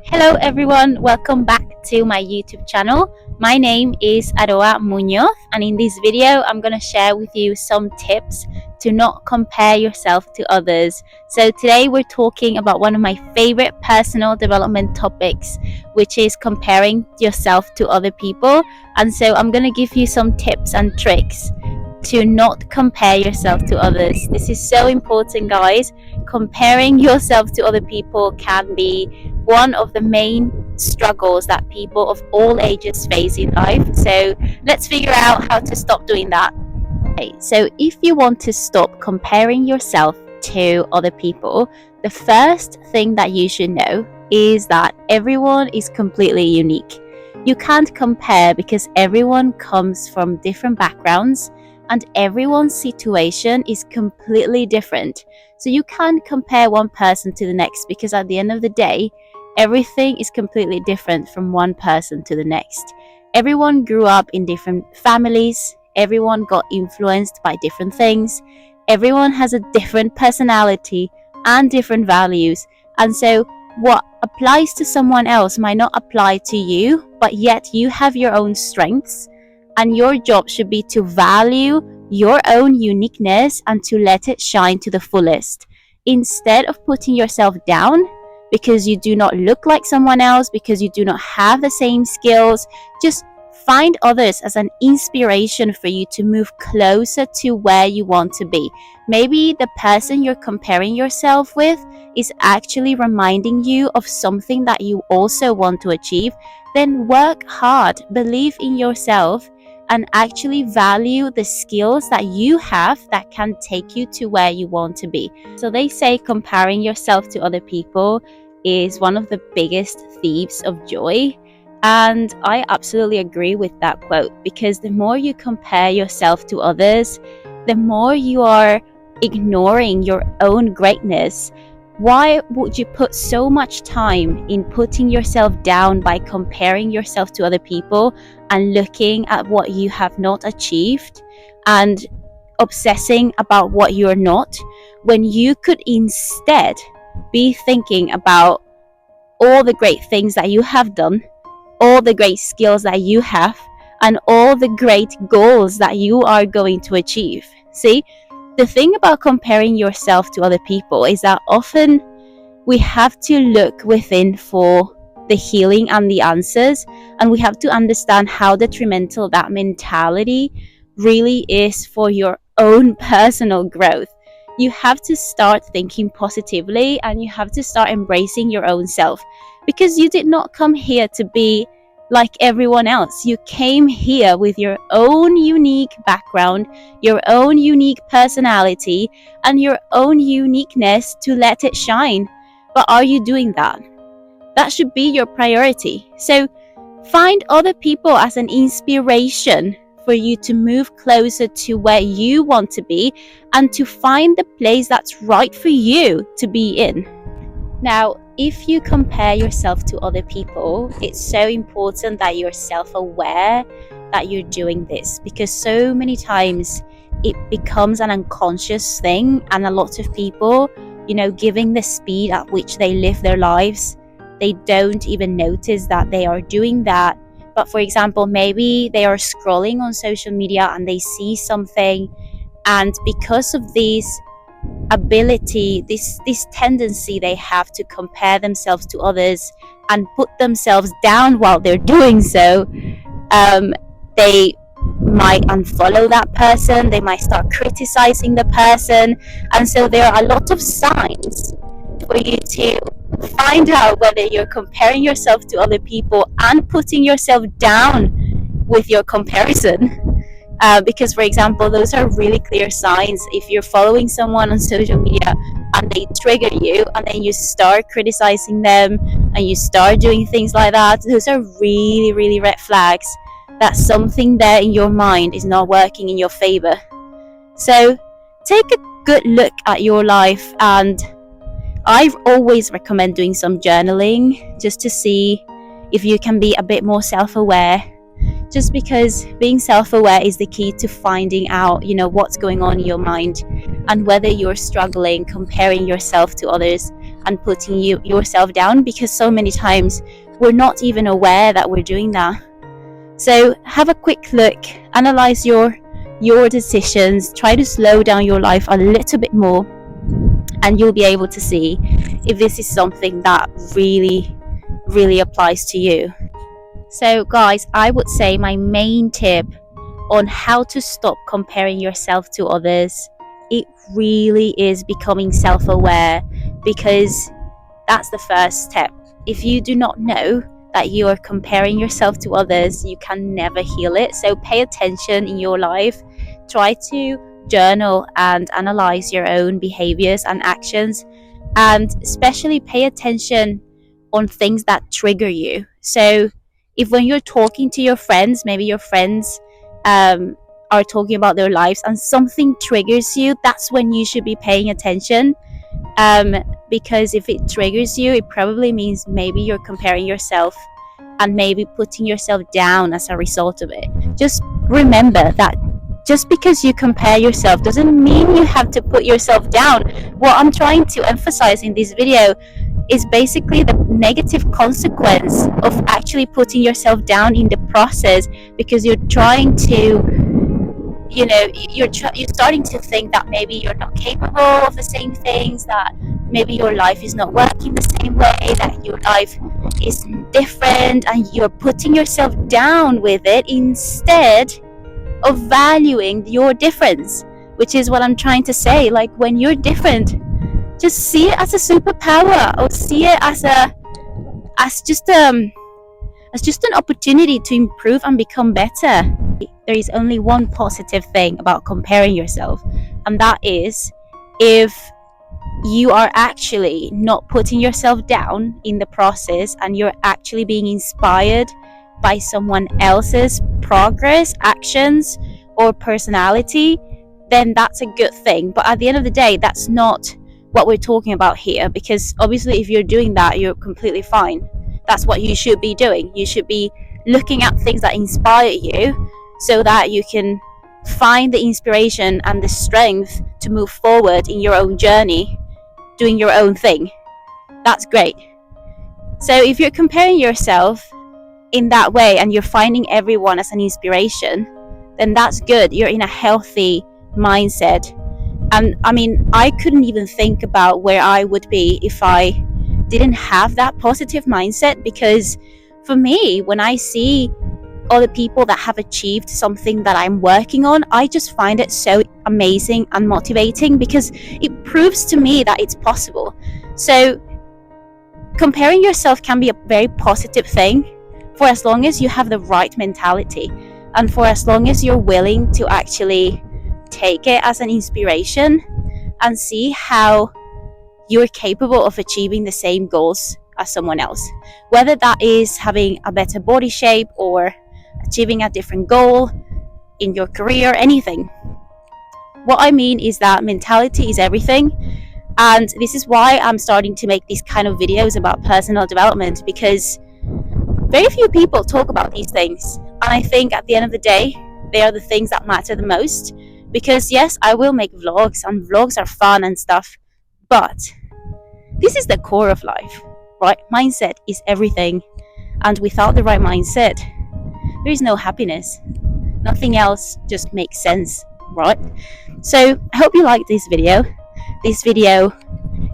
Hello everyone, welcome back to my YouTube channel. My name is Aroa and in this video I'm going to share with you some tips to not compare yourself to others. So today we're talking about one of my favorite personal development topics, which is comparing yourself to other people. And so I'm going to give you some tips and tricks to not compare yourself to others. This is so important, guys. Comparing yourself to other people can be one of the main struggles that people of all ages face in life. So let's figure out how to stop doing that. Okay, so if you want to stop comparing yourself to other people, the first thing that you should know is that everyone is completely unique. You can't compare because everyone comes from different backgrounds and everyone's situation is completely different. So you can't compare one person to the next because at the end of the day, everything is completely different from one person to the next. Everyone grew up in different families, everyone got influenced by different things, everyone has a different personality and different values. And so what applies to someone else might not apply to you, but yet you have your own strengths. And your job should be to value your own uniqueness and to let it shine to the fullest. Instead of putting yourself down because you do not look like someone else, because you do not have the same skills, just find others as an inspiration for you to move closer to where you want to be. Maybe the person you're comparing yourself with is actually reminding you of something that you also want to achieve. Then work hard, believe in yourself, and actually value the skills that you have that can take you to where you want to be. So they say comparing yourself to other people is one of the biggest thieves of joy. And I absolutely agree with that quote, because the more you compare yourself to others, the more you are ignoring your own greatness. Why would you put so much time in putting yourself down by comparing yourself to other people and looking at what you have not achieved and obsessing about what you're not, when you could instead be thinking about all the great things that you have done, all the great skills that you have, and all the great goals that you are going to achieve? See? The thing about comparing yourself to other people is that often we have to look within for the healing and the answers, and we have to understand how detrimental that mentality really is for your own personal growth. You have to start thinking positively and you have to start embracing your own self, because you did not come here to be like everyone else. You came here with your own unique background, your own unique personality, and your own uniqueness to let it shine. But are you doing that? That should be your priority. So find other people as an inspiration for you to move closer to where you want to be and to find the place that's right for you to be in. Now, if you compare yourself to other people, it's so important that you're self-aware that you're doing this, because so many times it becomes an unconscious thing, and a lot of people, given the speed at which they live their lives, they don't even notice that they are doing that. But for example, maybe they are scrolling on social media and they see something, and because of this ability, this tendency they have to compare themselves to others and put themselves down while they're doing so, they might unfollow that person, they might start criticizing the person. And so there are a lot of signs for you to find out whether you're comparing yourself to other people and putting yourself down with your comparison. Because, for example, those are really clear signs. If you're following someone on social media and they trigger you and then you start criticizing them and you start doing things like that, those are really, really red flags that something there in your mind is not working in your favor. So take a good look at your life, and I always recommend doing some journaling just to see if you can be a bit more self-aware. Just because being self-aware is the key to finding out, what's going on in your mind and whether you're struggling comparing yourself to others and putting yourself down, because so many times we're not even aware that we're doing that. So have a quick look, analyze your decisions, try to slow down your life a little bit more, and you'll be able to see if this is something that really applies to you. So guys, I would say my main tip on how to stop comparing yourself to others, it really is becoming self-aware, because that's the first step. If you do not know that you are comparing yourself to others, you can never heal it. So pay attention in your life. Try to journal and analyze your own behaviors and actions, and especially pay attention on things that trigger you. So if when you're talking to your friends, maybe your friends are talking about their lives and something triggers you, that's when you should be paying attention. Because if it triggers you, it probably means maybe you're comparing yourself and maybe putting yourself down as a result of it. Just remember that just because you compare yourself doesn't mean you have to put yourself down. What I'm trying to emphasize in this video is basically the negative consequence of actually putting yourself down in the process, because you're trying to, you're starting to think that maybe you're not capable of the same things, that maybe your life is not working the same way, that your life is different, and you're putting yourself down with it instead of valuing your difference, which is what I'm trying to say. Like, when you're different, just see it as a superpower, or see it as just an opportunity to improve and become better. There is only one positive thing about comparing yourself, and that is if you are actually not putting yourself down in the process, and you're actually being inspired by someone else's progress, actions, or personality, then that's a good thing. But at the end of the day, that's not what we're talking about here, because obviously if you're doing that, you're completely fine. That's what you should be doing. You should be looking at things that inspire you, so that you can find the inspiration and the strength to move forward in your own journey, doing your own thing. That's great. So if you're comparing yourself in that way and you're finding everyone as an inspiration, then that's good. You're in a healthy mindset. And I mean, I couldn't even think about where I would be if I didn't have that positive mindset, because for me, when I see other people that have achieved something that I'm working on, I just find it so amazing and motivating, because it proves to me that it's possible. So comparing yourself can be a very positive thing, for as long as you have the right mentality, and for as long as you're willing to actually take it as an inspiration and see how you're capable of achieving the same goals as someone else, whether that is having a better body shape or achieving a different goal in your career, anything. What I mean is that mentality is everything, and this is why I'm starting to make these kind of videos about personal development, because very few people talk about these things, and I think at the end of the day, they are the things that matter the most. Because yes, I will make vlogs, and vlogs are fun and stuff, but this is the core of life, right? Mindset is everything, and without the right mindset, there is no happiness. Nothing else just makes sense, right? So I hope you liked this video. This video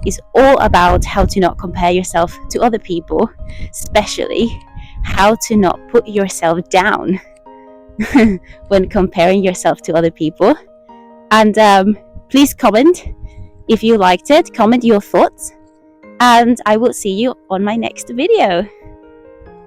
is all about how to not compare yourself to other people, especially how to not put yourself down when comparing yourself to other people. And please comment if you liked it, comment your thoughts, and I will see you on my next video.